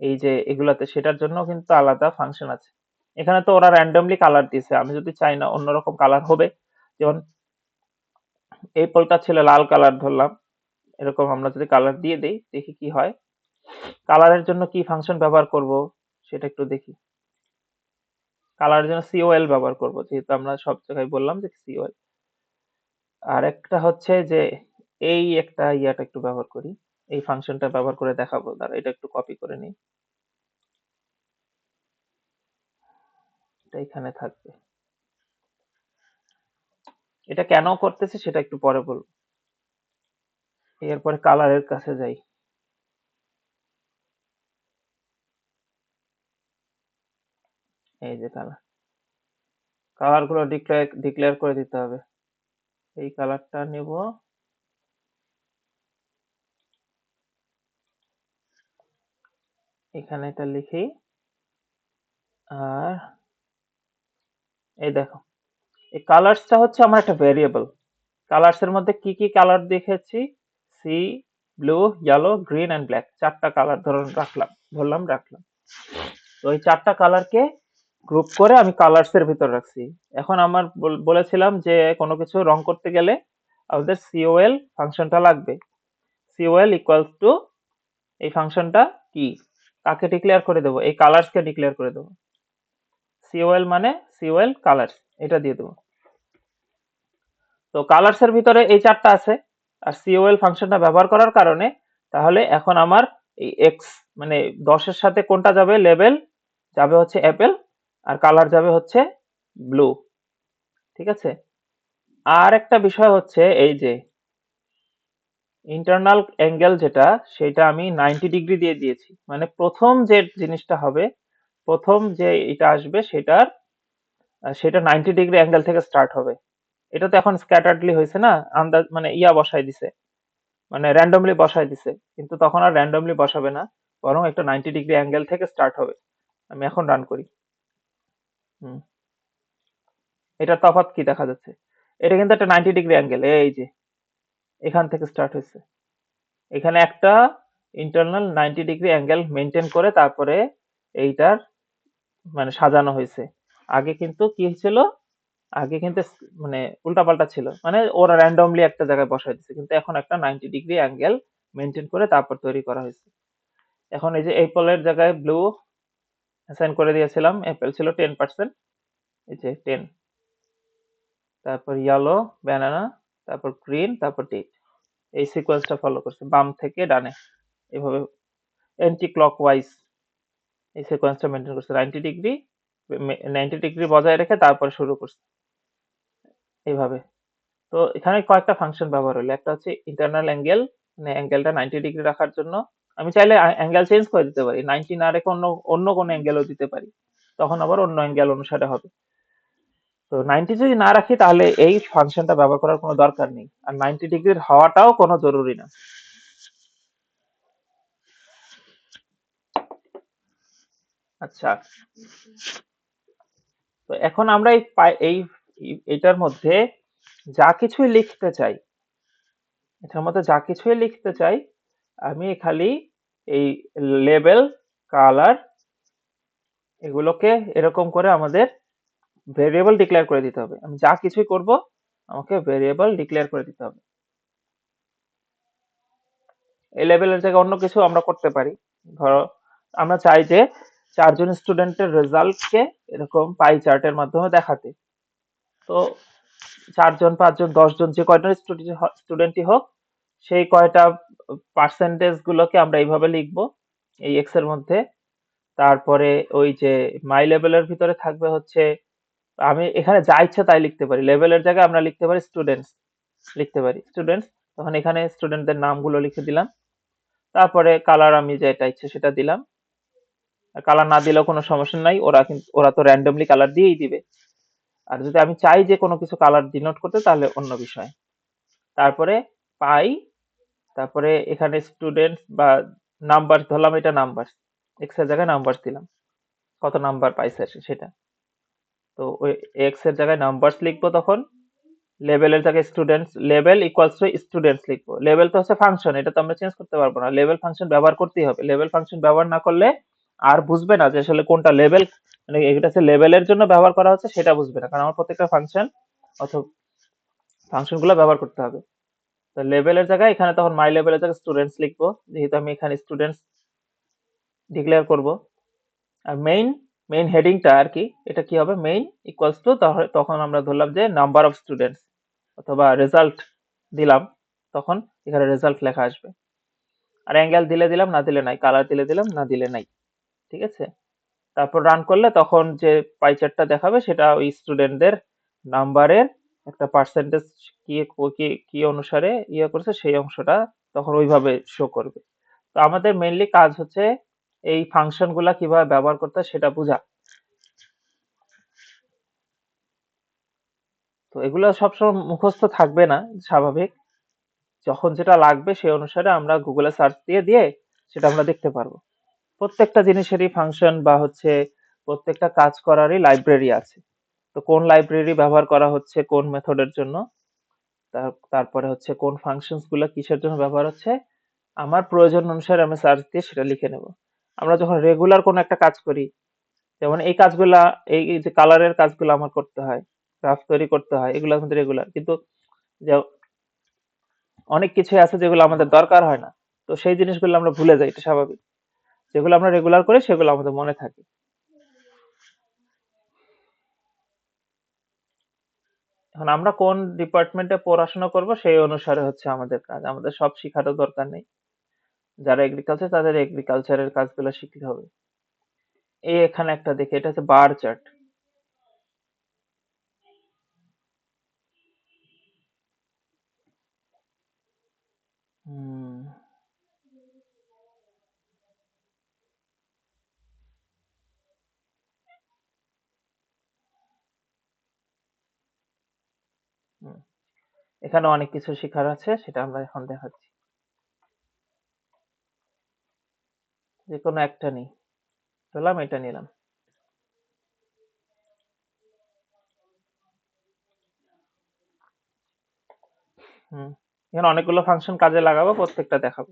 S1: এই যে এগুলাতে, সেটার জন্য কিন্তু আলাদা ফাংশন আছে। এখানে তো ওরা র্যান্ডমলি কালার দিয়েছে, আমি যদি চাই না অন্যরকম কালার হবে, যেমন এই পলটা ছিল লাল কালার ধরলাম, এরকম আমরা যদি কালার দিয়ে দেই, দেখি কি হয়। কালারের জন্য কি ফাংশন ব্যবহার করব সেটা একটু দেখি। কালারের জন্য সিওএল ব্যবহার করব, যেহেতু আমরা সব জায়গায় বললাম যে সিওএল। আর একটা হচ্ছে যে এই একটা ইয়াটা একটু ব্যবহার করি, এই ফাংশনটা ব্যবহার করে দেখাবো। দাঁড়া, এটা একটু কপি করে নিই, এটা এখানে থাকবে। এটা কেন করতেছি সেটা একটু পরে বলবো। এরপরে কালারের কাছে যাই। এই যে কালার, কালার গুলো ডিক্লেয়ার করে দিতে হবে। এই কালারটা নেব, এখানে এটা লিখি। আর এই দেখো, এই কালার্সটা হচ্ছে আমার একটা ভেরিয়েবল। কালার্স এর মধ্যে কি কি কালার দেখেছি, see, blue, yellow, green and black, 4টা কালার রাখলাম। তো এই 4টা কালারকে গ্রুপ করে আমি কালার্স এর ভিতর রাখছি। এখন আমার বলেছিলাম যে কোনো কিছু রং করতে গেলে আমাদের সিওএল ফাংশনটা লাগবে। সিওএল ইকুয়ালস টু এই ফাংশনটা কি, কাকে ডিক্লেয়ার করে দেবো, এই কালার্স কে ডিক্লেয়ার করে দেবো। সিওএল মানে সিওএল কালার্স, এটা দিয়ে দেবো। তো কালার্স এর ভিতরে এই 4টা আছে, আর সিওএল ফাংশনটা ব্যবহার করার কারণে, তাহলে এখন আমার এই এক্স মানে 10-এর সাথে কোনটা যাবে, লেবেল যাবে হচ্ছে অ্যাপেল, আর কালার যাবে হচ্ছে ব্লু। ঠিক আছে? আর একটা বিষয় হচ্ছে এই যে ইন্টারনাল অ্যাঙ্গেল যেটা, সেটা আমি 90 ডিগ্রি দিয়ে দিয়েছি। মানে প্রথম যে জিনিসটা হবে, প্রথম যে এটা আসবে সেটা 90 ডিগ্রি অ্যাঙ্গেল থেকে স্টার্ট হবে। এটা তো এখন স্ক্যাটার্ডলি হয়েছে না, আন্দাজ মানে ইয়া বসাই দিছে, মানে র্যান্ডমলি বসাই দিছে, কিন্তু তখন আর র্যান্ডমলি বসাবে না, বরং একটা 90 ডিগ্রি অ্যাঙ্গেল থেকে স্টার্ট হবে। আমি এখন রান করি। হুম, এটা তফাৎ কি দেখা যাচ্ছে, এটা কিন্তু একটা 90 ডিগ্রি অ্যাঙ্গেল, এই যে এখান থেকে স্টার্ট হয়েছে। এখানে একটা ইন্টারনাল 90 ডিগ্রি অ্যাঙ্গেল মেনটেন করে তারপরে এইটার মানে সাজানো হয়েছে। আগে কিন্তু কি ছিল, আগে কিন্তু মানে উল্টাপাল্টা ছিল, মানে ওরা র্যান্ডমলি একটা জায়গায় বসাই দিচ্ছে, কিন্তু এখন একটা 90 ডিগ্রি অ্যাঙ্গেল মেনটেন করে তারপর তৈরি করা হয়েছে। এখন এই যে অ্যাপলের জায়গায় ব্লু অ্যাসাইন করে দিয়েছিলাম, অ্যাপেল ছিল 10%, এই যে 10, তারপর ইয়েলো, ব্যানানা, তারপর গ্রিন, তারপর ডেট। এই সিকোয়েন্সটা ফলো করছে বাম থেকে ডানে, এভাবে অ্যান্টি ক্লকওয়াইজ এই সিকোয়েন্সটা মেনটেন করছে। 90 ডিগ্রি বজায় রেখে তারপরে শুরু করছে এইভাবে। তো এখানে কয়েকটা ফাংশন ব্যবহার হলো, একটা হচ্ছে ইন্টারনাল অ্যাঙ্গেল, মানে অ্যাঙ্গেলটা 90 ডিগ্রি রাখার জন্য। আমি চাইলে অ্যাঙ্গেল চেঞ্জ করে দিতে পারি, 90 না রেখে অন্য অন্য কোনো অ্যাঙ্গেলও দিতে পারি, তখন আবার অন্য অ্যাঙ্গেল অনুসারে হবে। তো 90 যদি না রাখি তাহলে এই ফাংশনটা ব্যবহার করার কোনো দরকার নেই, আর 90 ডিগ্রির হওয়াটাও কোনো জরুরি না। আচ্ছা, তো এখন আমরা এটার মধ্যে যা কিছুই লিখতে চাই, এটার মধ্যে যা কিছুই লিখতে চাই, আমি খালি এই লেবেল, কালার এগুলোকে এরকম করে আমাদের ভেরিয়েবল ডিক্লেয়ার করে দিতে হবে। আমি যা কিছুই করব আমাকে ভেরিয়েবল ডিক্লেয়ার করে দিতে হবে। এই লেভেলের জায়গায় অন্য কিছু আমরা করতে পারি। ধরো আমরা চাই যে 4 জন স্টুডেন্টের রেজাল্টকে এরকম পাই চার্টের মাধ্যমে দেখাতে। তো 4 জন 5 জন 10 জন যে কয়টা স্টুডেন্টই হোক সেই কয়টা পার্সেন্টেজ গুলোকে আমরা এইভাবে লিখবো এই এক্স এর মধ্যে। তারপরে ওই যে মাই লেভেলের ভিতরে থাকবে হচ্ছে, আমি এখানে যা ইচ্ছা তাই লিখতে পারি। লেভেলের জায়গায় আমরা লিখতে পারি স্টুডেন্টস, লিখতে পারি স্টুডেন্টস। তখন এখানে স্টুডেন্টদের নামগুলো লিখে দিলাম। তারপরে কালার আমি যেটা ইচ্ছে সেটা দিলাম। কালার না দিলেও কোনো সমস্যা নাই, ওরা তো র্যান্ডমলি কালার দিয়েই দিবে। আর যদি আমি চাই যে কোনো কিছু কালার ডিনোট করতে তাহলে অন্য বিষয়। তারপরে পাই, তারপরে এখানে স্টুডেন্ট বা নাম্বার ধরলাম, এটা নাম্বার, এক্স এর জায়গায় নাম্বার দিলাম, কত নাম্বার পাইছে সেটা। তো ওই এক্স এর জায়গায় নাম্বারস লিখবো। তখন লেভেলের জায়গায় students, level equals to students লিখবো। লেভেল তো হচ্ছে ফাংশন, এটা তো আমরা চেঞ্জ করতে পারবো না। লেভেল ফাংশন ব্যবহার করতেই হবে। লেভেল ফাংশন ব্যবহার না করলে আর বুঝবে না যে আসলে কোনটা লেভেল, মানে এটা হচ্ছে লেভেলের জন্য ব্যবহার করা হচ্ছে সেটা বুঝবে না, কারণ আমার প্রত্যেকটা ফাংশন অথবা ফাংশন গুলো ব্যবহার করতে হবে। তো লেভেলের জায়গায় এখানে তখন মাই লেভেলের জায়গায় স্টুডেন্টস লিখবো, যেহেতু আমি এখানে স্টুডেন্টস ডিক্লেয়ার করব। আর মেইন হেডিংটা আর কি, এটা কি হবে, মেইন ইকুয়ালস টু, তখন আমরা ধরলাম যে নাম্বার অফ স্টুডেন্টস অথবা রেজাল্ট দিলাম, তখন এখানে রেজাল্ট লেখা আসবে। আর অ্যাঙ্গেল দিলে দিলাম, না দিলে নাই, কালার দিলে দিলাম, না দিলে নাই। ঠিক আছে। তারপর রান করলে তখন যে পাই চার্টটা দেখাবে সেটা ওই স্টুডেন্টদের নাম্বারের একটা পার্সেন্টেজ কি কি কি অনুসারে ইয়ে করছে সেই অংশটা তখন ওইভাবে শো করবে। তো আমাদের মেইনলি কাজ হচ্ছে এই ফাংশন গুলা কিভাবে ব্যবহার করতে হয় সেটা বোঝা। তো এগুলো সবসময় মুখস্থ থাকবে না, স্বাভাবিক। যখন যেটা লাগবে সেই অনুসারে আমরা গুগলে সার্চ দিয়ে দিয়ে সেটা আমরা দেখতে পারবো। প্রত্যেকটা জিনিসেরই ফাংশন বা হচ্ছে প্রত্যেকটা কাজ করারই লাইব্রেরি আছে। তো কোন লাইব্রেরি ব্যবহার করা হচ্ছে কোন মেথডের জন্য, তারপরে হচ্ছে কোন ফাংশনস গুলো কিসের জন্য ব্যবহার হচ্ছে, আমার প্রয়োজন অনুসারে আমি সার্চ দিয়ে সেটা লিখে নেব। আমরা যখন রেগুলার কোনো একটা কাজ করি, যেমন এই কাজগুলা, এই যে কালারের কাজগুলো আমার করতে হয়, গ্রাফ তৈরি করতে হয়, এগুলো আমাদের রেগুলার। কিন্তু যে অনেক কিছু আছে যেগুলো আমাদের দরকার হয় না, তো সেই জিনিসগুলো আমরা ভুলে যাই, এটা স্বাভাবিক। যেগুলো আমরা রেগুলার করি সেগুলো আমাদের মনে থাকে। এখন আমরা কোন ডিপার্টমেন্টে পড়াশোনা করব সেই অনুসারে হচ্ছে আমাদের কাজ, আমাদের সব শেখারও দরকার নেই। যারা এগ্রিকালচার তাদের এগ্রিকালচারের কাজগুলো শিখতে হবে। এই এখানে একটা দেখি, এটা হচ্ছে বার চার্ট। হুম, হুম। এখানে অনেক কিছু শেখার আছে, সেটা আমরা এখন দেখাচ্ছি। যে কোনো একটা নেই, ধরলাম এটা নিলাম। হুম, এখানে অনেকগুলো ফাংশন কাজে লাগাবো, প্রত্যেকটা দেখাবো।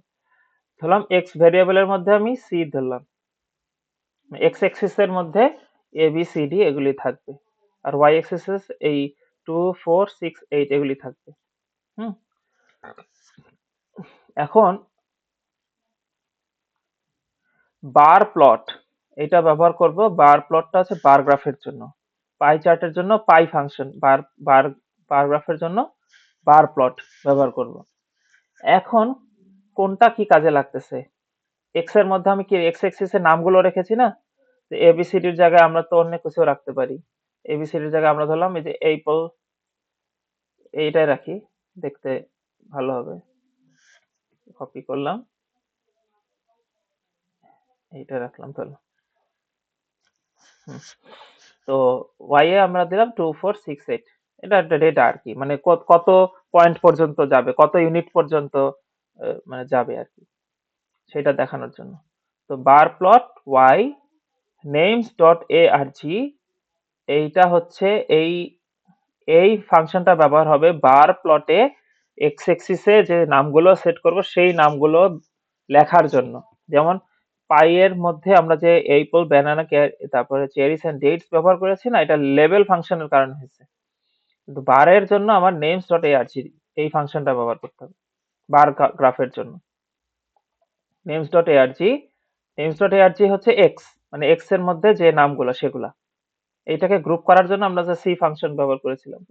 S1: ধরলাম এক্স ভেরিয়েবলের মধ্যে আমি সি ধরলাম, এক্স এক্সিস এর মধ্যে এ বি সি ডি এগুলি থাকবে, আর ওয়াই এক্সিস এই 2 4 6 8 এগুলি থাকবে। হুম। এখন বার প্লট, এটা ব্যবহার করব। বার প্লটটা হচ্ছে বার গ্রাফের জন্য, পাই চার্টের জন্য পাই ফাংশন, বার বার গ্রাফের জন্য বার প্লট ব্যবহার করব। এখন কোনটা কি কাজে লাগতেছে, এক্স এর মধ্যে আমি কি এক্স এক্সিস এর নামগুলো রেখেছি না, এবিসিডির জায়গায় আমরা তো অন্য কিছু রাখতে পারি। এবিসিডির জায়গায় আমরা ধরলাম এই যে এইপল, এইটাই রাখি, দেখতে ভালো হবে। কপি করলাম, এইটা রাখলাম তাহলে। হুম। তো ওয়াই এ আমরা দিলাম 2 4 6 8, এটা একটা ডেটা আর কি, মানে কত পয়েন্ট পর্যন্ত যাবে, কত ইউনিট পর্যন্ত মানে যাবে আর কি, সেটা দেখানোর জন্য। তো bar plot Y names dot A R G, এইটা হচ্ছে এই এই ফাংশনটা ব্যবহার হবে বার প্লটে এক্স এক্সিসে যে নামগুলো সেট করব সেই নামগুলো লেখার জন্য। যেমন পাই এর মধ্যে আমরা যে এপল, ব্যানানা, তারপরে চেরিস এন্ড ডেটস ব্যবহার করেছি না, এটা লেবেল ফাংশনের কারণে হয়েছে। কিন্তু বারের জন্য আমার নেমস ডট এআরজি এই ফাংশনটা ব্যবহার করতে হবে বার গ্রাফের জন্য। Names dot ARG, names dot ARG হচ্ছে এক্স, মানে এক্স এর মধ্যে যে নামগুলো সেগুলা, এইটাকে গ্রুপ করার জন্য আমরা যে সি ফাংশন ব্যবহার করেছিলাম।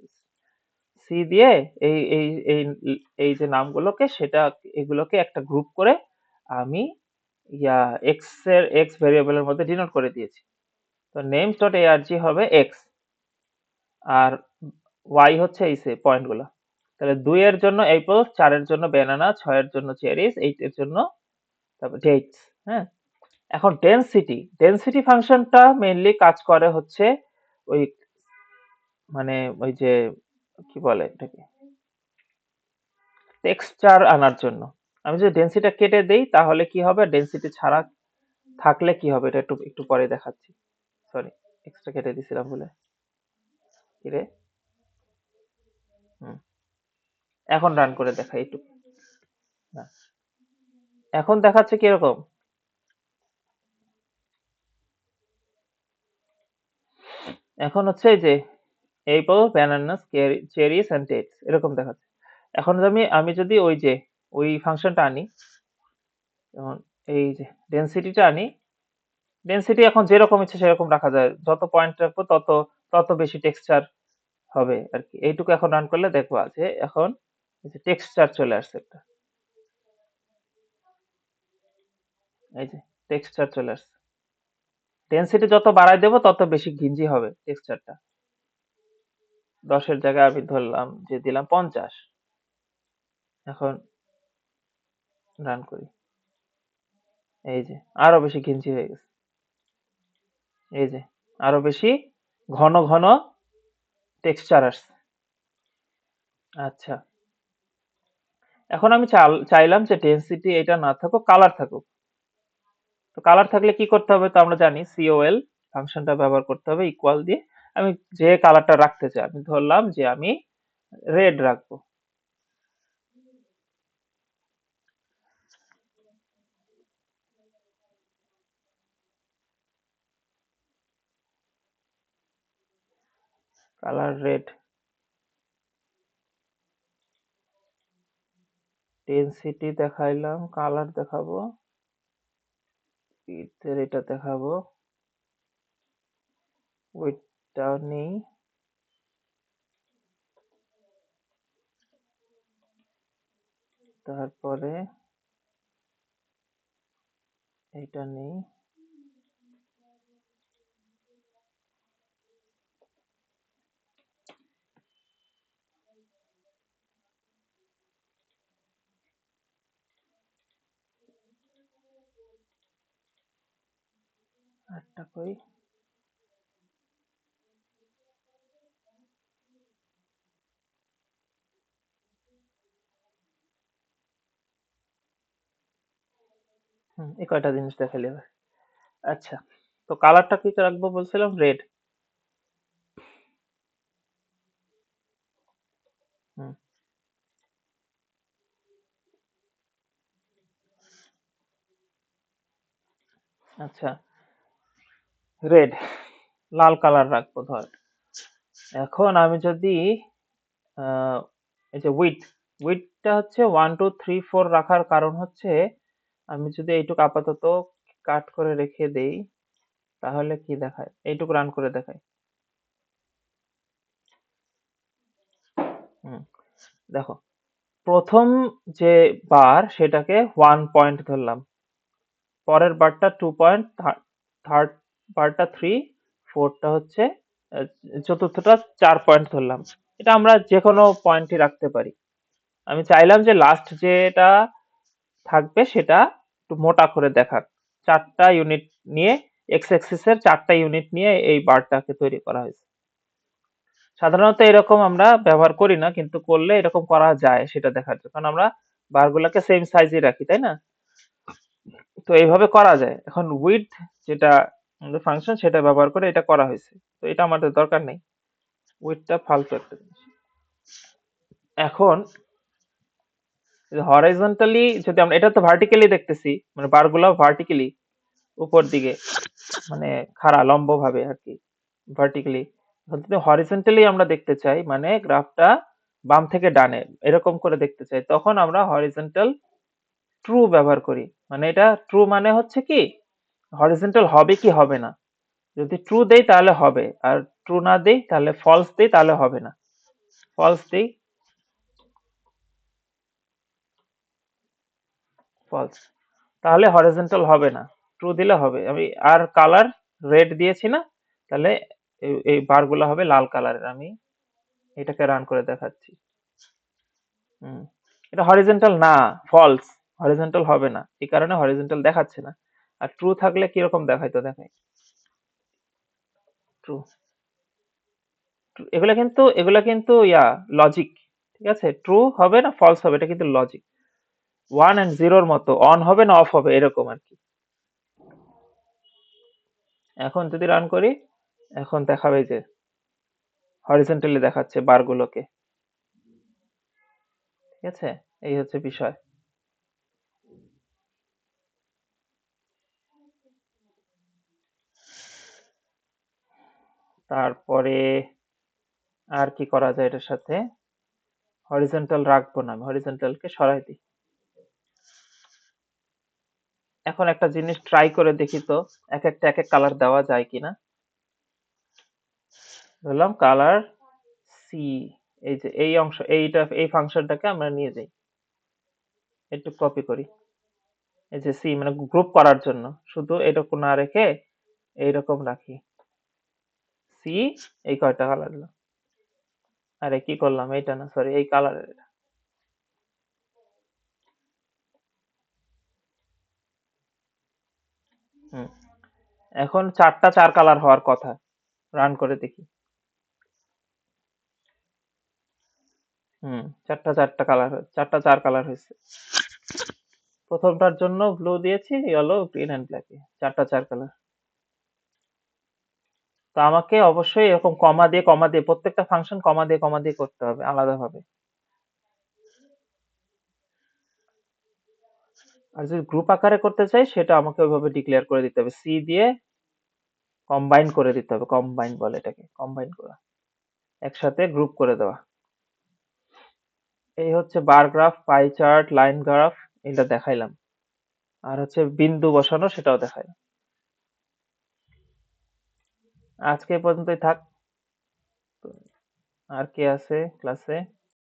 S1: সি দিয়ে এই এই এই এই যে নামগুলোকে, সেটা এগুলোকে একটা গ্রুপ করে আমি এক্স এর এক্স ভেরিয়েবলের মধ্যে ডিনোট করে দিয়েছি। তো নেমস ডট এআরজি হবে এক্স, আর ওয়াই হচ্ছে এই সে পয়েন্টগুলো। তাহলে 2 এর জন্য অ্যাপল, 4 এর জন্য ব্যানানা, 6 এর জন্য চেরিস, 8 এর জন্য তারপর ডেটস। হ্যাঁ, এখন ডেনসিটি, ডেনসিটি ফাংশনটা মেইনলি কাজ করে হচ্ছে ওই, মানে ওই যে কি বলে এটাকে, টেক্সচার আনার জন্য। আমি যদি ডেনসিটিটা কেটে দেই তাহলে কি হবে, ডেনসিটি ছাড়া থাকলে কি হবে এটা একটু একটু পরে দেখাচ্ছি। সরি, এক্সট্রা কেটে দিছিলাম বলে। কি রে, হুম, এখন রান করে দেখাই একটু। না, এখন দেখাচ্ছে কিরকম। এখন হচ্ছে এই যে apple, bananas, cherries and dates এরকম দেখাচ্ছে। এখন আমি আমি যদি ওই যে ওই ফাংশনটা আনি, যেমন এই যে ডেনসিটিটা আনি, ডেনসিটি এখন যেরকম ইচ্ছে সেরকম রাখা যায়, যত পয়েন্ট রাখবো তত তত বেশি টেক্সচার হবে আর কি। এইটুকু এখন রান করলে দেখবা যে এখন টেক্সচার চলে আসছে একটা, এই যে টেক্সচার চলে আসছে। ডেনসিটি যত বাড়াই দেবো তত বেশি ঘিঞ্জি হবে টেক্সচারটা। 10-এর জায়গায় আমি ধরলাম যে দিলাম 50। এখন রান করি, এই যে আরো বেশি ঘিঞ্জি হয়ে গেছে, এই যে আরো বেশি ঘন ঘন টেক্সচার আসছে। আচ্ছা, এখন আমি চাইলাম যে ডেনসিটি এটা না থাকুক, কালার থাকুক। তো কালার থাকলে কি করতে হবে, তো আমরা জানি সিওএল ফাংশনটা ব্যবহার করতে হবে ইকুয়াল দিয়ে। আমি যে কালারটা রাখতে চাই, আমি ধরলাম যে আমি রেড রাখবো। কালার রেড, ডেনসিটি দেখাইলাম, কালার দেখাবো, এটা দেখাবো, ওইটা নেই, তারপরে এটা নেই, আরটা কই, এই কয়টা জিনিস দেখাইলে এবার। আচ্ছা, তো কালারটা কি রাখবো বলছিলাম, রেড। হুম, আচ্ছা, রেড, লাল কালার রাখবো ধর। এখন আমি যদি এই যে উইডটা হচ্ছে 1 2 3 4 রাখার কারণ হচ্ছে, আমি যদি এইটুকু আপাতত কাট করে রেখে দেই তাহলে কি দেখায়, এইটুকু রান করে দেখায়। হুম, দেখো, প্রথম যে বার সেটাকে 1 পয়েন্ট ধরলাম, পরের বারটা 2 পয়েন্ট, থার্ড বারটা 3, ফোর্থটা হচ্ছে আহ, চতুর্থটা 4 পয়েন্ট ধরলাম। এটা আমরা যে কোনো পয়েন্টই রাখতে পারি। আমি চাইলাম যে লাস্ট যেটা থাকবে সেটা একটু মোটা করে দেখাক, 4টা ইউনিট নিয়ে, এক্স অ্যাক্সিসের 4টা ইউনিট নিয়ে এই বারটাকে তৈরি করা হয়েছে। সাধারণত এরকম আমরা ব্যবহার করি না, কিন্তু করলে এরকম করা যায় সেটা দেখার জন্য, কারণ আমরা বারগুলোকে সেম সাইজে রাখি, তাই না? তো এইভাবে করা যায়। এখন উইডথ যেটা আমাদের ফাংশন, সেটা ব্যবহার করে এটা করা হয়েছে, তো এটা আমাদের দরকার নেই, উইডথটা ফালতু একটা জিনিস। এখন হরাইজন্টালি যদি আমরা, এটা তো ভার্টিক্যালি দেখতেছি, মানে বারগুলো ভার্টিক্যালি, উপর দিকে মানে খাড়া লম্ব ভাবে আর কি, ভার্টিক্যালি। যদি হরিজন্টালি আমরা দেখতে চাই, মানে গ্রাফটা বাম থেকে ডানে এরকম করে দেখতে চাই, তখন আমরা হরিজন্টাল ট্রু ব্যবহার করি। মানে এটা ট্রু মানে হচ্ছে কি হরিজন্টাল হবে কি হবে না। যদি ট্রু দেই তাহলে হবে, আর ট্রু না দেই তাহলে ফলস দেই তাহলে হবে না। ফলস দেই, ফলস, তাহলে হরিজন্টাল হবে না। ট্রু দিলে হবে। আমি আর কালার রেড দিয়েছি না, তাহলে এই বারগুলো হবে লাল কালারের। আমি এটাকে রান করে দেখাচ্ছি। হুম, এটা হরিজন্টাল না, ফলস। হরিজন্টাল হবে না, এই কারণে হরিজন্টাল দেখাচ্ছে না। আর ট্রু থাকলে কিরকম দেখাইতো, দেখাই ট্রু। এগুলা কিন্তু লজিক। ঠিক আছে, ট্রু হবে না ফলস হবে, এটা কিন্তু লজিক। 1 and 0-র মতো, অন হবে না অফ হবে, এরকম আর কি। এখন যদি রান করি, এখন দেখাবে যে হরিজন্টালি দেখাচ্ছে বারগুলোকে। ঠিক আছে, এই হচ্ছে বিষয়। তারপরে আর কি করা যায় এটার সাথে? হরিজন্টাল রাখবো না, আমি হরিজন্টালকে সরাই দিই। এখন একটা জিনিস ট্রাই করে দেখি তো, এক একটা এক এক কালার দেওয়া যায় কিনা। ধরলাম কালার সি, এই যে এই অংশ, এই ফাংশনটাকে আমরা নিয়ে যাই, একটু কপি করি। এই যে সি মানে গ্রুপ করার জন্য, শুধু এরকম না রেখে এইরকম রাখি। সি, এই কয়টা কালার দিলাম। আরে কি করলাম, এইটা না, সরি, এই কালারের। হুম, এখন 4টা 4 কালার হওয়ার কথা। রান করে দেখি। হুম, 4টা কালার, 4টা 4 কালার হয়েছে। প্রথমটার জন্য ব্লু দিয়েছি, ইয়েলো, গ্রিন এন্ড ব্ল্যাক, 4টা 4 কালার। তো আমাকে অবশ্যই এরকম কমা দিয়ে প্রত্যেকটা ফাংশন কমা দিয়ে করতে হবে আলাদাভাবে। আর যদি গ্রুপ আকারে করতে চাই, সেটা আমাকে ওইভাবে ডিক্লেয়ার করে দিতে হবে, সি দিয়ে কম্বাইন করে দিতে হবে। কম্বাইন বলে এটাকে, কম্বাইন করা, একসাথে গ্রুপ করে দেওয়া। এই হচ্ছে bar graph, pie chart, line graph, এটা দেখাইলাম। আর হচ্ছে বিন্দু বসানো, সেটাও দেখাইলাম। আজকে এই পর্যন্তই থাক। আর কে আছে ক্লাসে?